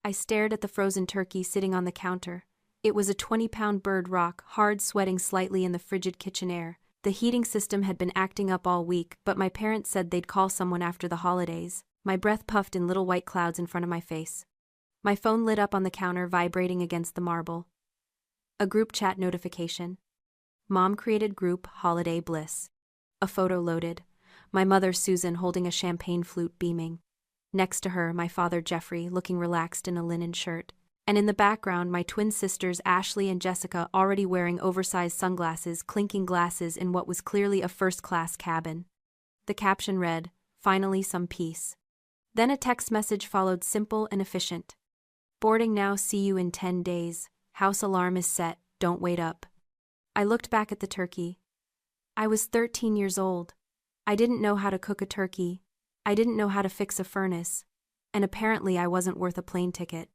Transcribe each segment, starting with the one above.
I stared at the frozen turkey sitting on the counter. It was a 20-pound bird rock, hard, sweating slightly in the frigid kitchen air. The heating system had been acting up all week, but my parents said they'd call someone after the holidays. My breath puffed in little white clouds in front of my face. My phone lit up on the counter, vibrating against the marble. A group chat notification. Mom created group holiday bliss. A photo loaded. My mother Susan holding a champagne flute, beaming. Next to her, my father Jeffrey looking relaxed in a linen shirt. And in the background, my twin sisters Ashley and Jessica already wearing oversized sunglasses, clinking glasses in what was clearly a first-class cabin. The caption read, "Finally some peace." Then a text message followed, simple and efficient. "Boarding now, see you in 10 days. House alarm is set, don't wait up." I looked back at the turkey. I was 13 years old. I didn't know how to cook a turkey. I didn't know how to fix a furnace. And apparently I wasn't worth a plane ticket.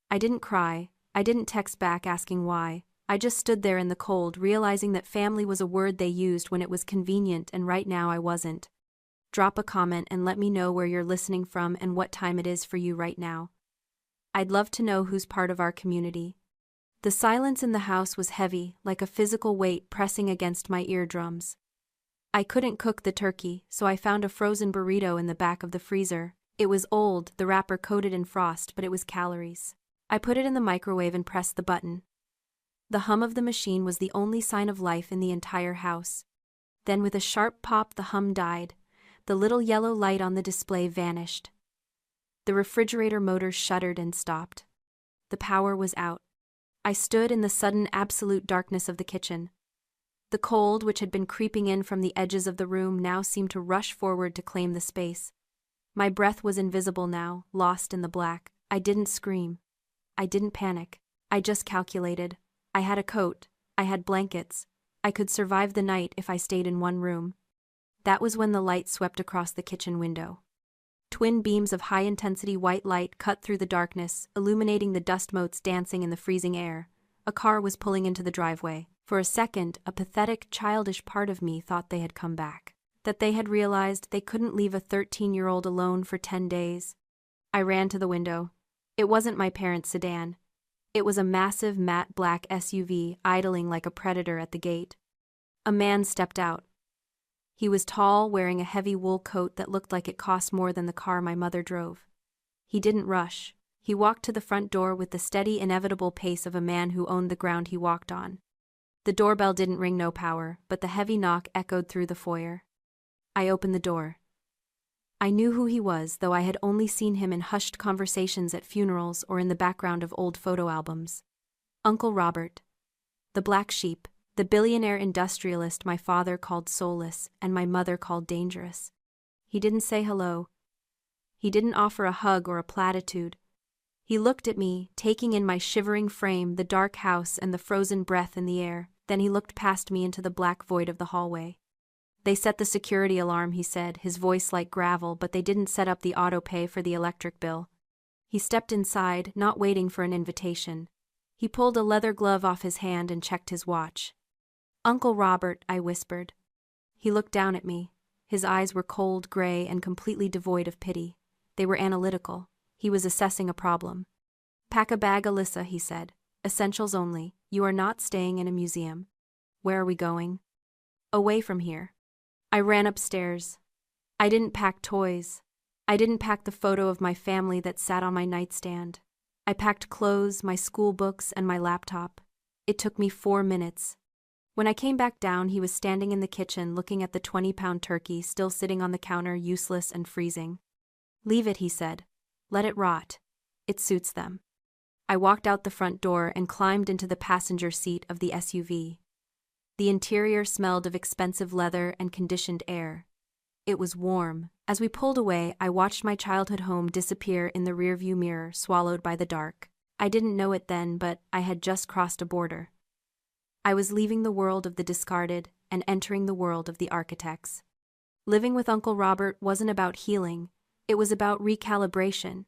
I didn't cry. I didn't text back asking why. I just stood there in the cold, realizing that family was a word they used when it was convenient, and right now I wasn't. Drop a comment and let me know where you're listening from and what time it is for you right now. I'd love to know who's part of our community. The silence in the house was heavy, like a physical weight pressing against my eardrums. I couldn't cook the turkey, so I found a frozen burrito in the back of the freezer. It was old, the wrapper coated in frost, but it was calories. I put it in the microwave and pressed the button. The hum of the machine was the only sign of life in the entire house. Then with a sharp pop, the hum died. The little yellow light on the display vanished. The refrigerator motor shuddered and stopped. The power was out. I stood in the sudden absolute darkness of the kitchen. The cold, which had been creeping in from the edges of the room, now seemed to rush forward to claim the space. My breath was invisible now, lost in the black. I didn't scream. I didn't panic. I just calculated. I had a coat. I had blankets. I could survive the night if I stayed in one room. That was when the light swept across the kitchen window. Twin beams of high-intensity white light cut through the darkness, illuminating the dust motes dancing in the freezing air. A car was pulling into the driveway. For a second, a pathetic, childish part of me thought they had come back. That they had realized they couldn't leave a 13-year-old alone for 10 days. I ran to the window. It wasn't my parents' sedan. It was a massive matte black SUV idling like a predator at the gate. A man stepped out. He was tall, wearing a heavy wool coat that looked like it cost more than the car my mother drove. He didn't rush. He walked to the front door with the steady, inevitable pace of a man who owned the ground he walked on. The doorbell didn't ring, no power, but the heavy knock echoed through the foyer. I opened the door. I knew who he was, though I had only seen him in hushed conversations at funerals or in the background of old photo albums. Uncle Robert. The black sheep, the billionaire industrialist my father called soulless and my mother called dangerous. He didn't say hello. He didn't offer a hug or a platitude. He looked at me, taking in my shivering frame, the dark house, and the frozen breath in the air. Then he looked past me into the black void of the hallway. "They set the security alarm," he said, his voice like gravel, "but they didn't set up the auto-pay for the electric bill." He stepped inside, not waiting for an invitation. He pulled a leather glove off his hand and checked his watch. "Uncle Robert," I whispered. He looked down at me. His eyes were cold, gray, and completely devoid of pity. They were analytical. He was assessing a problem. "Pack a bag, Alyssa," he said. "Essentials only. You are not staying in a museum." "Where are we going?" "Away from here." I ran upstairs. I didn't pack toys. I didn't pack the photo of my family that sat on my nightstand. I packed clothes, my school books, and my laptop. It took me 4 minutes. When I came back down, he was standing in the kitchen looking at the 20-pound turkey still sitting on the counter, useless and freezing. "Leave it," he said. "Let it rot. It suits them." I walked out the front door and climbed into the passenger seat of the SUV. The interior smelled of expensive leather and conditioned air. It was warm. As we pulled away, I watched my childhood home disappear in the rearview mirror, swallowed by the dark. I didn't know it then, but I had just crossed a border. I was leaving the world of the discarded and entering the world of the architects. Living with Uncle Robert wasn't about healing. It was about recalibration.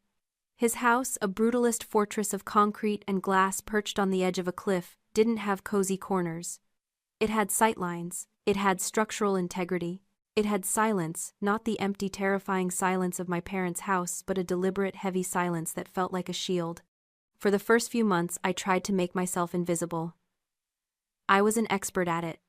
His house, a brutalist fortress of concrete and glass perched on the edge of a cliff, didn't have cozy corners. It had sightlines. It had structural integrity. It had silence, not the empty, terrifying silence of my parents' house, but a deliberate, heavy silence that felt like a shield. For the first few months, I tried to make myself invisible. I was an expert at it.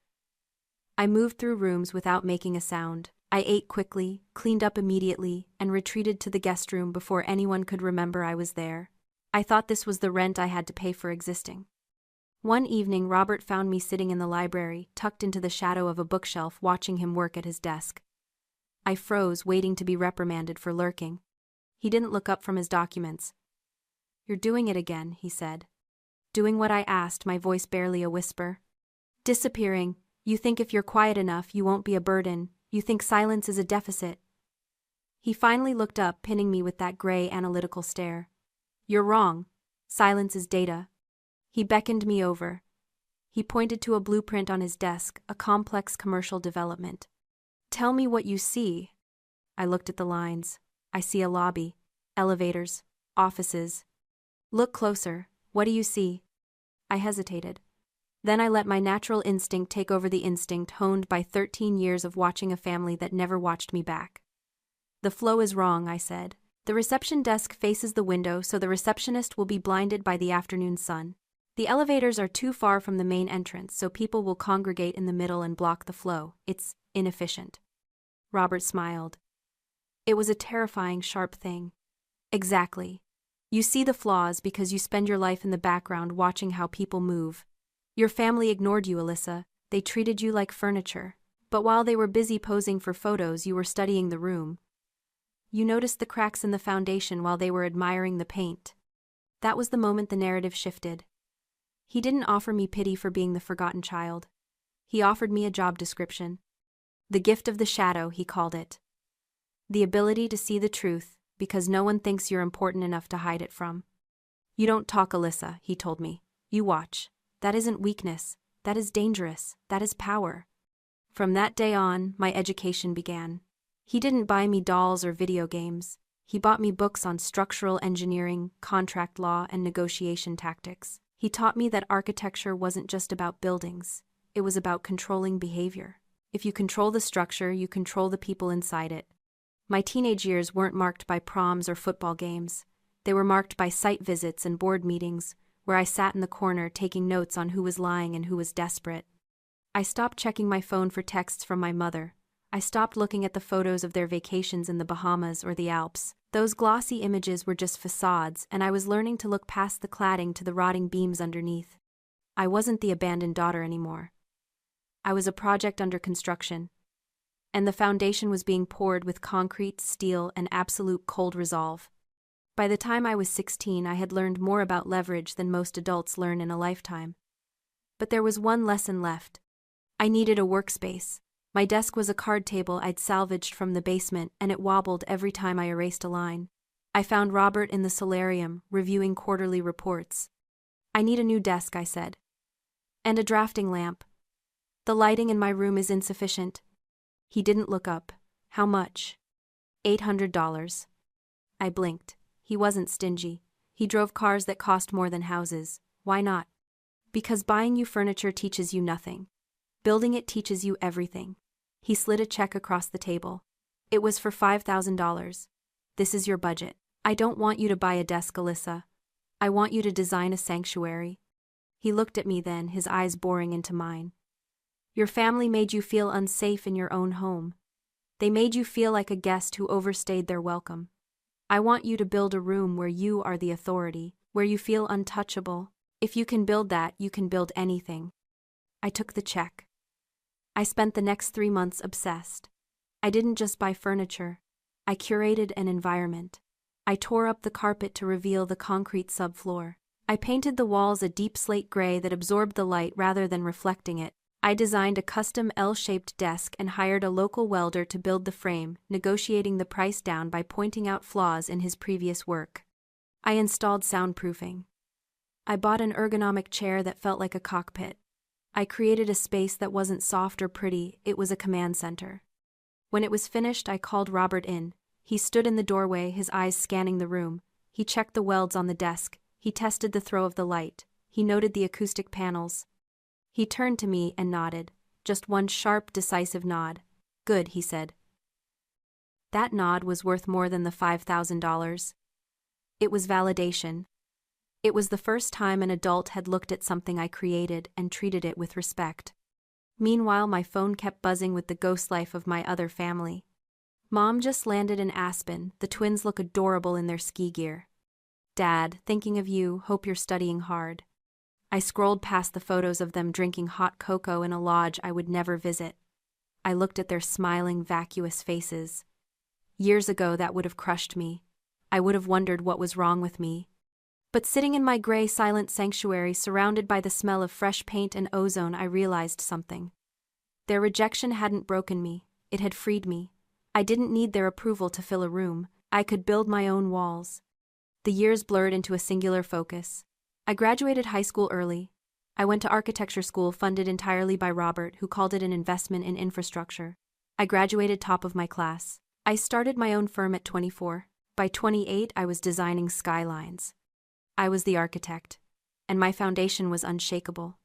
I moved through rooms without making a sound. I ate quickly, cleaned up immediately, and retreated to the guest room before anyone could remember I was there. I thought this was the rent I had to pay for existing. One evening, Robert found me sitting in the library, tucked into the shadow of a bookshelf, watching him work at his desk. I froze, waiting to be reprimanded for lurking. He didn't look up from his documents. "You're doing it again," he said. "Doing what I asked," my voice barely a whisper. "Disappearing. You think if you're quiet enough, you won't be a burden. You think silence is a deficit." He finally looked up, pinning me with that gray, analytical stare. "You're wrong. Silence is data." He beckoned me over. He pointed to a blueprint on his desk, a complex commercial development. "Tell me what you see." I looked at the lines. "I see a lobby, elevators, offices." "Look closer. What do you see?" I hesitated. Then I let my natural instinct take over, the instinct honed by 13 years of watching a family that never watched me back. "The flow is wrong," I said. "The reception desk faces the window, so the receptionist will be blinded by the afternoon sun. The elevators are too far from the main entrance, so people will congregate in the middle and block the flow. It's inefficient." Robert smiled. It was a terrifying, sharp thing. "Exactly. You see the flaws because you spend your life in the background watching how people move. Your family ignored you, Alyssa. They treated you like furniture. But while they were busy posing for photos, you were studying the room. You noticed the cracks in the foundation while they were admiring the paint." That was the moment the narrative shifted. He didn't offer me pity for being the forgotten child. He offered me a job description. The gift of the shadow, he called it. The ability to see the truth, because no one thinks you're important enough to hide it from. "You don't talk, Alyssa," he told me. "You watch. That isn't weakness. That is dangerous. That is power." From that day on, my education began. He didn't buy me dolls or video games. He bought me books on structural engineering, contract law, and negotiation tactics. He taught me that architecture wasn't just about buildings. It was about controlling behavior. If you control the structure, you control the people inside it. My teenage years weren't marked by proms or football games. They were marked by site visits and board meetings, where I sat in the corner taking notes on who was lying and who was desperate. I stopped checking my phone for texts from my mother. I stopped looking at the photos of their vacations in the Bahamas or the Alps. Those glossy images were just facades, and I was learning to look past the cladding to the rotting beams underneath. I wasn't the abandoned daughter anymore. I was a project under construction. And the foundation was being poured with concrete, steel, and absolute cold resolve. By the time I was 16, I had learned more about leverage than most adults learn in a lifetime. But there was one lesson left. I needed a workspace. My desk was a card table I'd salvaged from the basement, and it wobbled every time I erased a line. I found Robert in the solarium, reviewing quarterly reports. "I need a new desk," I said. "And a drafting lamp. The lighting in my room is insufficient." He didn't look up. "How much?" $800. I blinked. He wasn't stingy. He drove cars that cost more than houses. Why not? Because buying you furniture teaches you nothing. Building it teaches you everything. He slid a check across the table. It was for $5,000. "This is your budget. I don't want you to buy a desk, Alyssa. I want you to design a sanctuary." He looked at me then, his eyes boring into mine. "Your family made you feel unsafe in your own home. They made you feel like a guest who overstayed their welcome. I want you to build a room where you are the authority, where you feel untouchable. If you can build that, you can build anything." I took the check. I spent the next 3 months obsessed. I didn't just buy furniture. I curated an environment. I tore up the carpet to reveal the concrete subfloor. I painted the walls a deep slate gray that absorbed the light rather than reflecting it. I designed a custom L-shaped desk and hired a local welder to build the frame, negotiating the price down by pointing out flaws in his previous work. I installed soundproofing. I bought an ergonomic chair that felt like a cockpit. I created a space that wasn't soft or pretty, it was a command center. When it was finished, I called Robert in. He stood in the doorway, his eyes scanning the room. He checked the welds on the desk. He tested the throw of the light. He noted the acoustic panels. He turned to me and nodded. Just one sharp, decisive nod. Good, he said. That nod was worth more than the $5,000. It was validation. It was the first time an adult had looked at something I created and treated it with respect. Meanwhile, my phone kept buzzing with the ghost life of my other family. Mom just landed in Aspen. The twins look adorable in their ski gear. Dad, thinking of you, hope you're studying hard. I scrolled past the photos of them drinking hot cocoa in a lodge I would never visit. I looked at their smiling, vacuous faces. Years ago, that would have crushed me. I would have wondered what was wrong with me. But sitting in my gray, silent sanctuary, surrounded by the smell of fresh paint and ozone, I realized something. Their rejection hadn't broken me. It had freed me. I didn't need their approval to fill a room. I could build my own walls. The years blurred into a singular focus. I graduated high school early. I went to architecture school funded entirely by Robert, who called it an investment in infrastructure. I graduated top of my class. I started my own firm at 24. By 28, I was designing skylines. I was the architect, and my foundation was unshakable.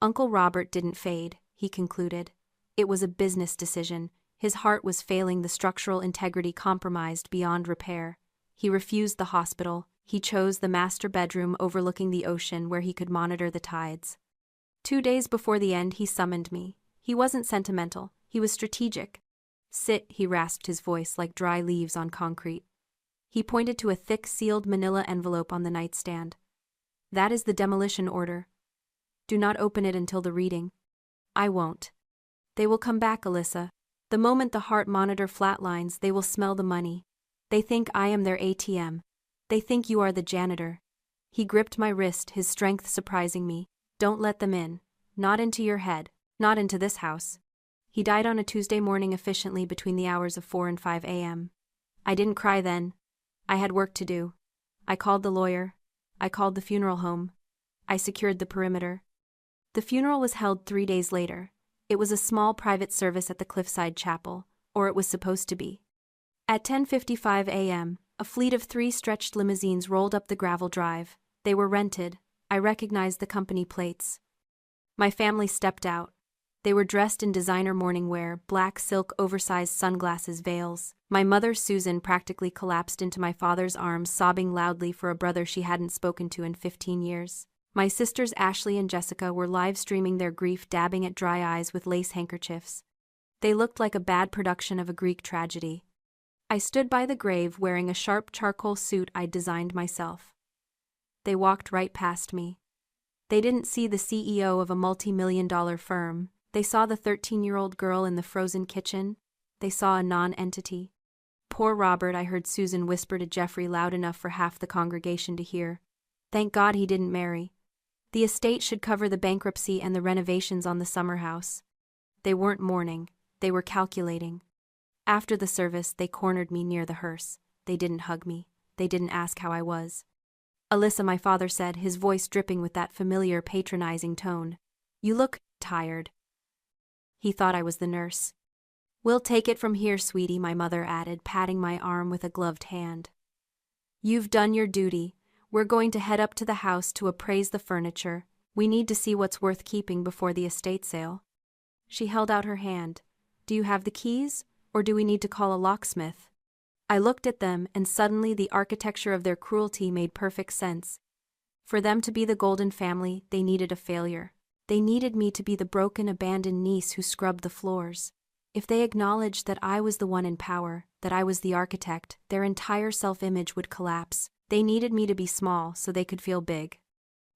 Uncle Robert didn't fade, he concluded. It was a business decision. His heart was failing, the structural integrity compromised beyond repair. He refused the hospital. He chose the master bedroom overlooking the ocean where he could monitor the tides. 2 days before the end, he summoned me. He wasn't sentimental. He was strategic. Sit, he rasped, his voice like dry leaves on concrete. He pointed to a thick, sealed manila envelope on the nightstand. That is the demolition order. Do not open it until the reading. I won't. They will come back, Alyssa. The moment the heart monitor flatlines, they will smell the money. They think I am their ATM. They think you are the janitor. He gripped my wrist, his strength surprising me. Don't let them in. Not into your head. Not into this house. He died on a Tuesday morning efficiently between the hours of 4 and 5 a.m. I didn't cry then. I had work to do. I called the lawyer. I called the funeral home. I secured the perimeter. The funeral was held 3 days later. It was a small private service at the Cliffside Chapel, or it was supposed to be. At 10:55 a.m., a fleet of 3 stretched limousines rolled up the gravel drive. They were rented. I recognized the company plates. My family stepped out. They were dressed in designer morning wear, black silk, oversized sunglasses, veils. My mother, Susan, practically collapsed into my father's arms, sobbing loudly for a brother she hadn't spoken to in 15 years. My sisters Ashley and Jessica were live streaming their grief, dabbing at dry eyes with lace handkerchiefs. They looked like a bad production of a Greek tragedy. I stood by the grave wearing a sharp charcoal suit I'd designed myself. They walked right past me. They didn't see the CEO of a multi-million-dollar firm. They saw the 13-year-old girl in the frozen kitchen. They saw a non-entity. Poor Robert, I heard Susan whisper to Jeffrey loud enough for half the congregation to hear. Thank God he didn't marry. The estate should cover the bankruptcy and the renovations on the summer house. They weren't mourning. They were calculating. After the service, they cornered me near the hearse. They didn't hug me. They didn't ask how I was. Alyssa, my father said, his voice dripping with that familiar, patronizing tone. You look tired. He thought I was the nurse. We'll take it from here, sweetie, my mother added, patting my arm with a gloved hand. You've done your duty. We're going to head up to the house to appraise the furniture. We need to see what's worth keeping before the estate sale. She held out her hand. Do you have the keys, or do we need to call a locksmith? I looked at them, and suddenly the architecture of their cruelty made perfect sense. For them to be the Golden family, they needed a failure. They needed me to be the broken, abandoned niece who scrubbed the floors. If they acknowledged that I was the one in power, that I was the architect, their entire self-image would collapse. They needed me to be small so they could feel big.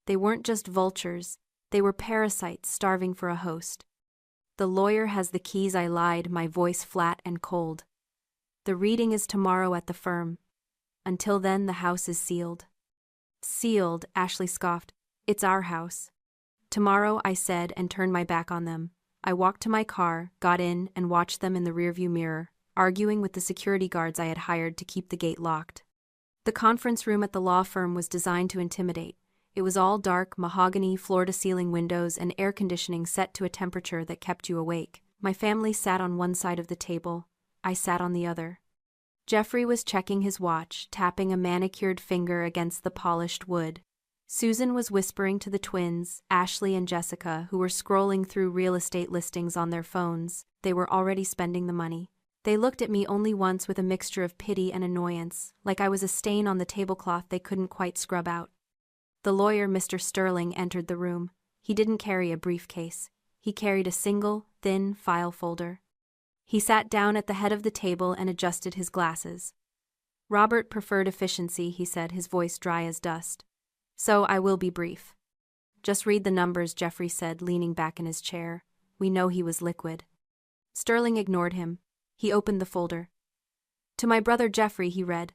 They weren't just vultures. They were parasites starving for a host. The lawyer has the keys, I lied, my voice flat and cold. The reading is tomorrow at the firm. Until then, the house is sealed. Sealed, Ashley scoffed. It's our house. Tomorrow, I said, and turned my back on them. I walked to my car, got in, and watched them in the rearview mirror, arguing with the security guards I had hired to keep the gate locked. The conference room at the law firm was designed to intimidate. It was all dark, mahogany, floor-to-ceiling windows, and air conditioning set to a temperature that kept you awake. My family sat on one side of the table. I sat on the other. Jeffrey was checking his watch, tapping a manicured finger against the polished wood. Susan was whispering to the twins, Ashley and Jessica, who were scrolling through real estate listings on their phones. They were already spending the money. They looked at me only once with a mixture of pity and annoyance, like I was a stain on the tablecloth they couldn't quite scrub out. The lawyer, Mr. Sterling, entered the room. He didn't carry a briefcase. He carried a single, thin file folder. He sat down at the head of the table and adjusted his glasses. Robert preferred efficiency, he said, his voice dry as dust. So I will be brief. Just read the numbers, Jeffrey said, leaning back in his chair. We know he was liquid. Sterling ignored him. He opened the folder. To my brother Jeffrey, he read.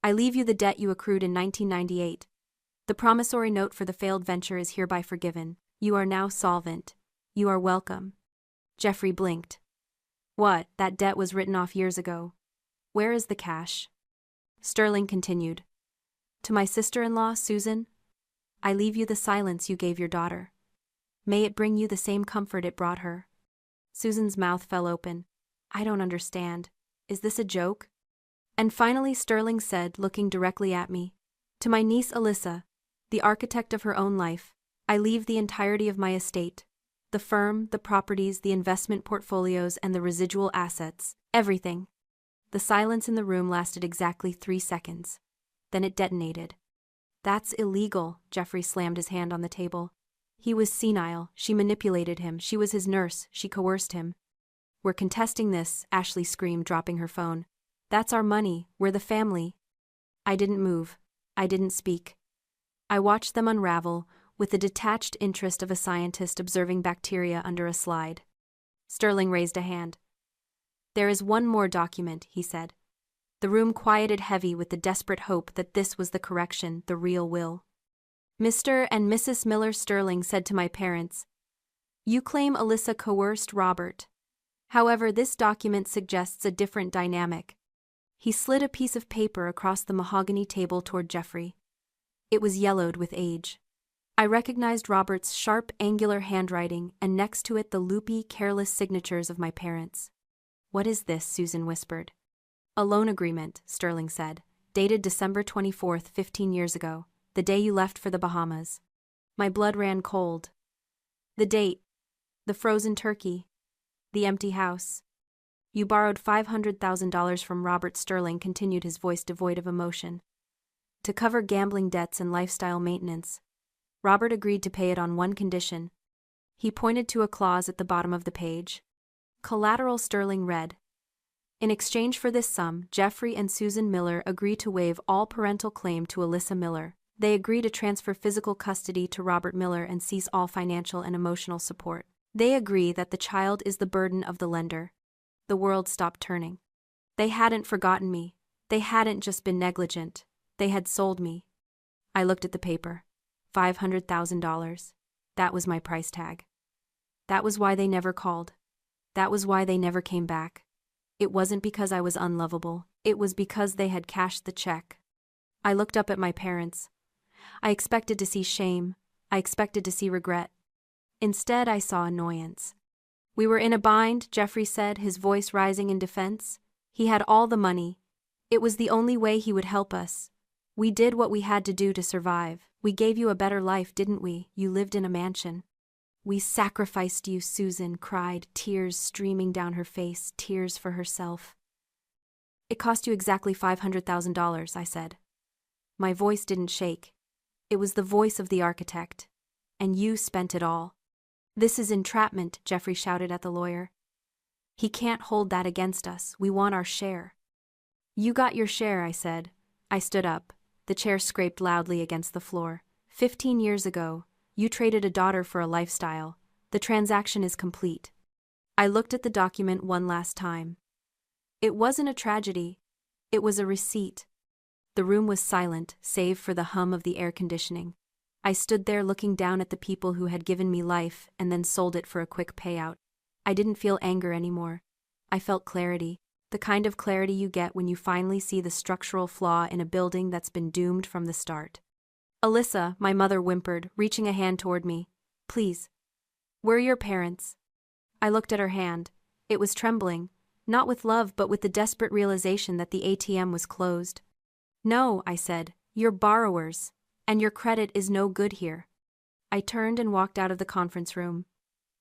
I leave you the debt you accrued in 1998. The promissory note for the failed venture is hereby forgiven. You are now solvent. You are welcome. Jeffrey blinked. What? That debt was written off years ago. Where is the cash? Sterling continued. To my sister-in-law, Susan, I leave you the silence you gave your daughter. May it bring you the same comfort it brought her. Susan's mouth fell open. I don't understand. Is this a joke? And finally Sterling said, looking directly at me, to my niece Alyssa, the architect of her own life, I leave the entirety of my estate. The firm, the properties, the investment portfolios, and the residual assets. Everything. The silence in the room lasted exactly 3 seconds. Then it detonated. That's illegal, Jeffrey slammed his hand on the table. He was senile, she manipulated him, she was his nurse, she coerced him. We're contesting this, Ashley screamed, dropping her phone. That's our money, we're the family. I didn't move. I didn't speak. I watched them unravel, with the detached interest of a scientist observing bacteria under a slide. Sterling raised a hand. There is one more document, he said. The room quieted heavy with the desperate hope that this was the correction, the real will. Mr. and Mrs. Miller Sterling said to my parents, You claim Alyssa coerced Robert. However, this document suggests a different dynamic. He slid a piece of paper across the mahogany table toward Jeffrey. It was yellowed with age. I recognized Robert's sharp, angular handwriting and next to it the loopy, careless signatures of my parents. What is this? Susan whispered. A loan agreement, Sterling said, dated December 24th, 15 years ago, the day you left for the Bahamas. My blood ran cold. The date, the frozen turkey, the empty house. You borrowed $500,000 from Robert, Sterling continued, his voice devoid of emotion. To cover gambling debts and lifestyle maintenance. Robert agreed to pay it on one condition. He pointed to a clause at the bottom of the page. Collateral, Sterling read. In exchange for this sum, Jeffrey and Susan Miller agree to waive all parental claim to Alyssa Miller. They agree to transfer physical custody to Robert Miller and cease all financial and emotional support. They agree that the child is the burden of the lender. The world stopped turning. They hadn't forgotten me. They hadn't just been negligent. They had sold me. I looked at the paper. $500,000. That was my price tag. That was why they never called. That was why they never came back. It wasn't because I was unlovable. It was because they had cashed the check. I looked up at my parents. I expected to see shame. I expected to see regret. Instead, I saw annoyance. We were in a bind, Jeffrey said, his voice rising in defense. He had all the money. It was the only way he would help us. We did what we had to do to survive. We gave you a better life, didn't we? You lived in a mansion. We sacrificed you, Susan cried, tears streaming down her face, tears for herself. It cost you exactly $500,000, I said. My voice didn't shake. It was the voice of the architect. And you spent it all. This is entrapment, Jeffrey shouted at the lawyer. He can't hold that against us. We want our share. You got your share, I said. I stood up. The chair scraped loudly against the floor. 15 years ago, you traded a daughter for a lifestyle. The transaction is complete. I looked at the document one last time. It wasn't a tragedy. It was a receipt. The room was silent, save for the hum of the air conditioning. I stood there looking down at the people who had given me life and then sold it for a quick payout. I didn't feel anger anymore. I felt clarity. The kind of clarity you get when you finally see the structural flaw in a building that's been doomed from the start. Alyssa, my mother whimpered, reaching a hand toward me. Please. We're your parents. I looked at her hand. It was trembling, not with love but with the desperate realization that the ATM was closed. No, I said, you're borrowers. And your credit is no good here. I turned and walked out of the conference room.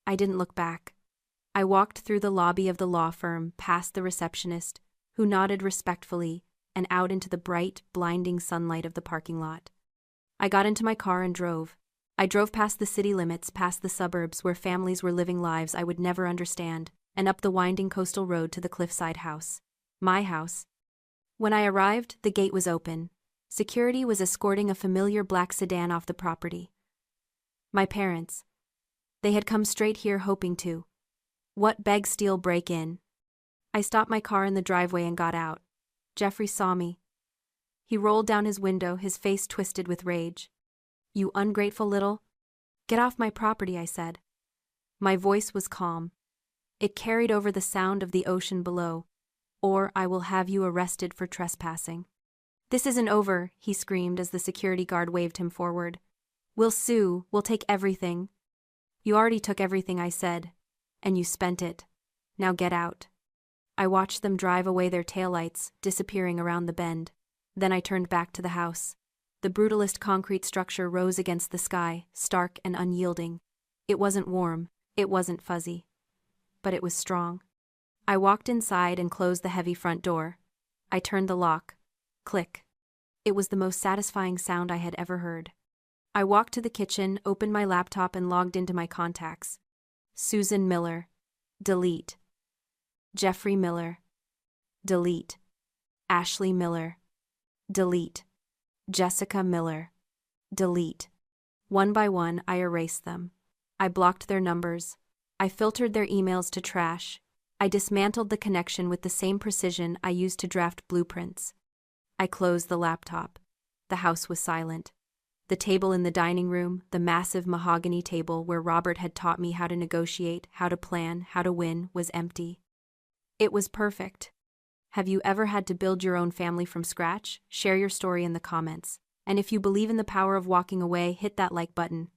I didn't look back. I walked through the lobby of the law firm, past the receptionist, who nodded respectfully, and out into the bright, blinding sunlight of the parking lot. I got into my car and drove. I drove past the city limits, past the suburbs where families were living lives I would never understand, and up the winding coastal road to the cliffside house. My house. When I arrived, the gate was open. Security was escorting a familiar black sedan off the property. My parents. They had come straight here hoping to. What beg steal break in? I stopped my car in the driveway and got out. Jeffrey saw me. He rolled down his window, his face twisted with rage. You ungrateful little... Get off my property, I said. My voice was calm. It carried over the sound of the ocean below. Or I will have you arrested for trespassing. This isn't over, he screamed as the security guard waved him forward. We'll sue, we'll take everything. You already took everything, I said. And you spent it. Now get out. I watched them drive away, their taillights disappearing around the bend. Then I turned back to the house. The brutalist concrete structure rose against the sky, stark and unyielding. It wasn't warm, it wasn't fuzzy. But it was strong. I walked inside and closed the heavy front door. I turned the lock. Click. It was the most satisfying sound I had ever heard. I walked to the kitchen, opened my laptop and logged into my contacts. Susan Miller. Delete. Jeffrey Miller. Delete. Ashley Miller. Delete. Jessica Miller. Delete. One by one, I erased them. I blocked their numbers. I filtered their emails to trash. I dismantled the connection with the same precision I used to draft blueprints. I closed the laptop. The house was silent. The table in the dining room, the massive mahogany table where Robert had taught me how to negotiate, how to plan, how to win, was empty. It was perfect. Have you ever had to build your own family from scratch? Share your story in the comments. And if you believe in the power of walking away, hit that like button.